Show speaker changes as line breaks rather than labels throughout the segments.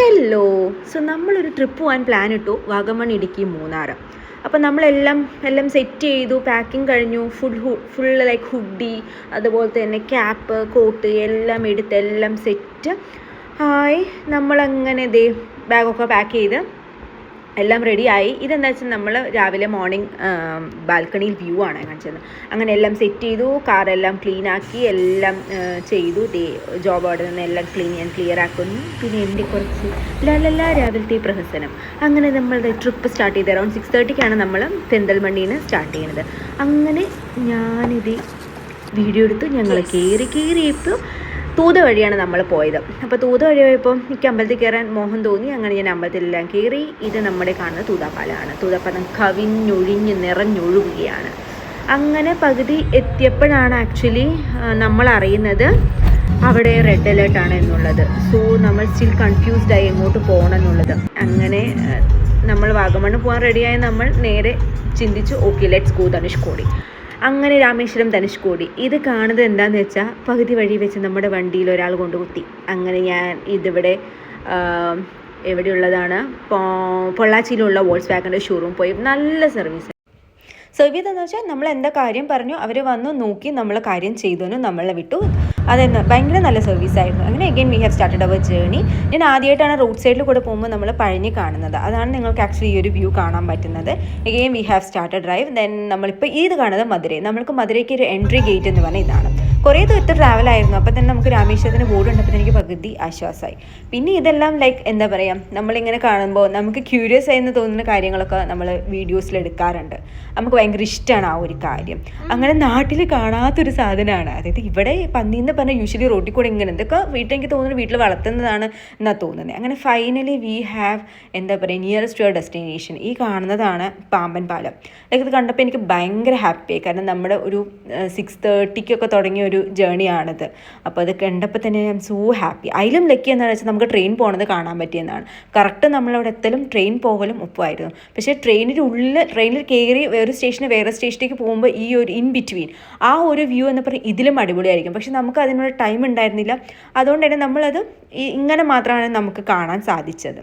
Hello. So നമ്മളൊരു trip പോകാൻ plan ഇട്ടു, വാഗമൺ, ഇടുക്കി, മൂന്നാർ. അപ്പോൾ നമ്മളെല്ലാം സെറ്റ് ചെയ്തു, പാക്കിങ് കഴിഞ്ഞു, ഫുൾ ലൈക്ക് ഹുഡി, അതുപോലെ തന്നെ ക്യാപ്പ്, കോട്ട് എല്ലാം എടുത്ത് എല്ലാം സെറ്റ് ആയി. നമ്മളങ്ങനെ ബാഗൊക്കെ പാക്ക് ചെയ്ത് എല്ലാം റെഡിയായി. ഇതെന്താ വെച്ചാൽ നമ്മൾ രാവിലെ മോർണിംഗ് ബാൽക്കണിയിൽ വ്യൂ ആണ് കാണിച്ചത്. അങ്ങനെ എല്ലാം സെറ്റ് ചെയ്തു, കാറെല്ലാം ക്ലീനാക്കി എല്ലാം ചെയ്തു. ജോബ് അവിടെ നിന്ന് എല്ലാം ക്ലിയർ ആക്കുന്നു. പിന്നെ എൻ്റെ കുറച്ച് രാവിലത്തെ പ്രഹസനം. അങ്ങനെ നമ്മളുടെ ട്രിപ്പ് സ്റ്റാർട്ട് ചെയ്ത് അറൗണ്ട് 6:30 നമ്മൾ പെരിന്തൽമണ്ണയിൽ നിന്ന് സ്റ്റാർട്ട് ചെയ്യുന്നത്. അങ്ങനെ ഞാനിത് വീഡിയോ എടുത്തു. ഞങ്ങൾ കയറിയപ്പോൾ തൂത വഴിയാണ് നമ്മൾ പോയത്. അപ്പോൾ തൂത വഴി പോയപ്പോൾ എനിക്ക് അമ്പലത്തിൽ കയറാൻ മോഹം തോന്നി. അങ്ങനെ ഞാൻ അമ്പലത്തിലെല്ലാം കയറി. ഇത് നമ്മുടെ കാണുന്നത് തൂതാപ്പാലമാണ്. തൂതാപ്പാലം കവിഞ്ഞൊഴിഞ്ഞ് നിറഞ്ഞൊഴുകുകയാണ്. അങ്ങനെ പകുതി എത്തിയപ്പോഴാണ് ആക്ച്വലി നമ്മൾ അറിയുന്നത് അവിടെ റെഡ് അലേർട്ടാണ് എന്നുള്ളത്. സോ നമ്മൾ സ്റ്റിൽ കൺഫ്യൂസ്ഡായി എങ്ങോട്ട് പോകണം എന്നുള്ളത്. അങ്ങനെ നമ്മൾ വാഗമണ്ണ് പോകാൻ റെഡിയായി. നമ്മൾ നേരെ ചിന്തിച്ചു, ഓക്കെ ലെറ്റ്സ് ഗോ ധനുഷ്കോടി. അങ്ങനെ രാമേശ്വരം, ധനുഷ്കോടി. ഇത് കാണുന്നത് എന്താണെന്ന് വെച്ചാൽ പകുതി വഴി വെച്ച് നമ്മുടെ വണ്ടിയിൽ ഒരാൾ കൊണ്ടുകുത്തി. അങ്ങനെ ഞാൻ ഇതിവിടെ എവിടെയുള്ളതാണ്, പൊള്ളാച്ചിയിലുള്ള വോൾസ് വാഗണിൻ്റെ ഷോറൂം പോയി. നല്ല സർവീസ് ചെയ്തെന്ന് വെച്ചാൽ നമ്മൾ എന്താ കാര്യം പറഞ്ഞു, അവർ വന്നു നോക്കി, നമ്മൾ കാര്യം ചെയ്തു, നമ്മളെ വിട്ടു. അതെന്ന് ഭയങ്കര നല്ല സർവീസായിരുന്നു. അങ്ങനെ again we have started our journey. ഞാൻ ആദ്യമായിട്ടാണ് റോഡ് സൈഡിൽ കൂടെ പോകുമ്പോൾ നമ്മൾ പഴനി കാണുന്നത്. അതാണ് നിങ്ങൾക്ക് ആക്ച്വലി ഈ ഒരു വ്യൂ കാണാൻ പറ്റുന്നത്. Again we have started drive. Then നമ്മളിപ്പോൾ ഇത് കാണുന്നത് മധുരൈ. നമ്മൾക്ക് മധുരയ്ക്ക് ഒരു എൻട്രി ഗേറ്റ് എന്ന് പറഞ്ഞാൽ ഇതാണ്. കുറേ ദൂരത്തെ ട്രാവലായിരുന്നു. അപ്പോൾ തന്നെ നമുക്ക് രാമേശ്വരത്തിന് ബോർഡ് ഉണ്ടപ്പോൾ എനിക്ക് പകുതി ആശ്വാസമായി. പിന്നെ ഇതെല്ലാം ലൈക്ക് എന്താ പറയുക, നമ്മളിങ്ങനെ കാണുമ്പോൾ നമുക്ക് ക്യൂരിയസ് ആയെന്ന് തോന്നുന്ന കാര്യങ്ങളൊക്കെ നമ്മൾ വീഡിയോസിൽ എടുക്കാറുണ്ട്. നമുക്ക് ഭയങ്കര ഇഷ്ടമാണ് ആ ഒരു കാര്യം. അങ്ങനെ നാട്ടിൽ കാണാത്തൊരു സാധനമാണ്. അതായത് ഇവിടെ പന്നീന്ന് പറഞ്ഞാൽ യൂഷ്വലി റോട്ടിൽ കൂടെ ഇങ്ങനെ എന്തൊക്കെ എനിക്ക് തോന്നുന്നു വീട്ടിൽ വളർത്തുന്നതാണ് എന്നാണ് തോന്നുന്നത്. അങ്ങനെ ഫൈനലി വി ഹാവ് എന്താ പറയുക നിയറസ്റ്റ് ടു അവർ ഡെസ്റ്റിനേഷൻ. ഈ കാണുന്നതാണ് പാമ്പൻ പാലം. ലൈക്ക് ഇത് കണ്ടപ്പോൾ എനിക്ക് ഭയങ്കര ഹാപ്പിയായി. കാരണം നമ്മുടെ ഒരു 6:30 തുടങ്ങിയ ഒരു ജേണിയാണിത്. അപ്പോൾ അത് കണ്ടപ്പോൾ തന്നെ ഐ എം സോ ഹാപ്പി. അതിലും ലക്കി എന്താണെന്ന് വെച്ചാൽ നമുക്ക് ട്രെയിൻ പോകണത് കാണാൻ പറ്റിയെന്നാണ്. കറക്റ്റ് നമ്മളവിടെ എത്തലും ട്രെയിൻ പോകലും ഒപ്പമായിരുന്നു. പക്ഷേ ട്രെയിനിൽ കയറി വേറെ സ്റ്റേഷനിലേക്ക് പോകുമ്പോൾ ഈ ഒരു ഇൻ ബിറ്റ്വീൻ ആ ഒരു വ്യൂ എന്ന് പറഞ്ഞാൽ ഇതിലും അടിപൊളിയായിരിക്കും. പക്ഷെ നമുക്ക് അതിനുള്ള ടൈം ഉണ്ടായിരുന്നില്ല. അതുകൊണ്ട് തന്നെ നമ്മളത് ഇങ്ങനെ മാത്രമാണ് നമുക്ക് കാണാൻ സാധിച്ചത്.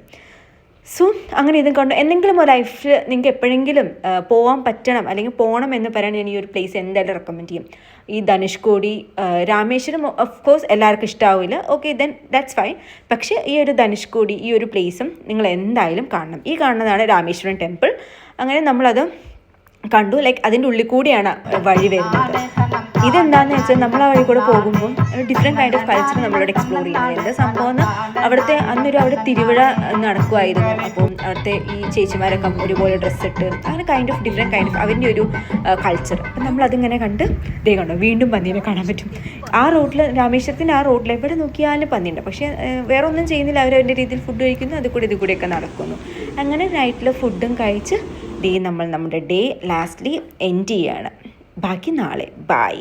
സോ അങ്ങനെ ഇതും കണ്ടു. എന്തെങ്കിലും ഒരു ലൈഫിൽ നിങ്ങൾക്ക് എപ്പോഴെങ്കിലും പോകാൻ പറ്റണം അല്ലെങ്കിൽ പോകണം എന്ന് പറയാൻ ഞാൻ ഈ ഒരു പ്ലേസ് എന്തായാലും റെക്കമെൻഡ് ചെയ്യും. ഈ ധനുഷ്കോടി, രാമേശ്വരം ഓഫ് കോഴ്സ് എല്ലാവർക്കും ഇഷ്ടമാവില്ല. Okay then that's fine. പക്ഷേ ഈ ഒരു ധനുഷ്കോടി ഈ ഒരു പ്ലേസും നിങ്ങൾ എന്തായാലും കാണണം. ഈ കാണുന്നതാണ് രാമേശ്വരം ടെമ്പിൾ. അങ്ങനെ നമ്മളത് കണ്ടു. ലൈക്ക് അതിൻ്റെ ഉള്ളിൽ കൂടിയാണ് വഴി വരുന്നത്. ഇതെന്താണെന്ന് വെച്ചാൽ നമ്മൾ ആ വഴി കൂടെ പോകുമ്പോൾ ഡിഫറെൻറ്റ് കൈൻഡ് ഓഫ് കൾച്ചർ നമ്മളോട് എക്സ്പ്ലോർ ചെയ്യുന്നത്. എന്താ സംഭവം എന്ന് അവിടെ തിരുവിഴ നടക്കുമായിരുന്നു. അപ്പം അവിടുത്തെ ഈ ചേച്ചിമാരൊക്കെ ഒരുപോലെ ഡ്രസ്സിട്ട് അങ്ങനെ ഡിഫറെൻറ്റ് കൈൻഡ് ഓഫ് അവൻ്റെ ഒരു കൾച്ചർ. അപ്പം നമ്മളതിങ്ങനെ കണ്ട് കണ്ടോ വീണ്ടും പന്നീനെ കാണാൻ പറ്റും. ആ റോഡിൽ, രാമേശ്വരത്തിൻ്റെ ആ റോഡിൽ എവിടെ നോക്കിയാലും പന്നിയുണ്ട്. പക്ഷേ വേറെ ഒന്നും ചെയ്യുന്നില്ല. അവരവൻ്റെ രീതിയിൽ ഫുഡ് കഴിക്കുന്നു, ഇത് കൂടെയൊക്കെ നടക്കുന്നു. അങ്ങനെ നൈറ്റിൽ ഫുഡും കഴിച്ച് നമ്മൾ നമ്മുടെ ഡേ ലാസ്റ്റ്ലി എൻഡ് ചെയ്യാണ്. ബാക്കി നാളെ. ബൈ.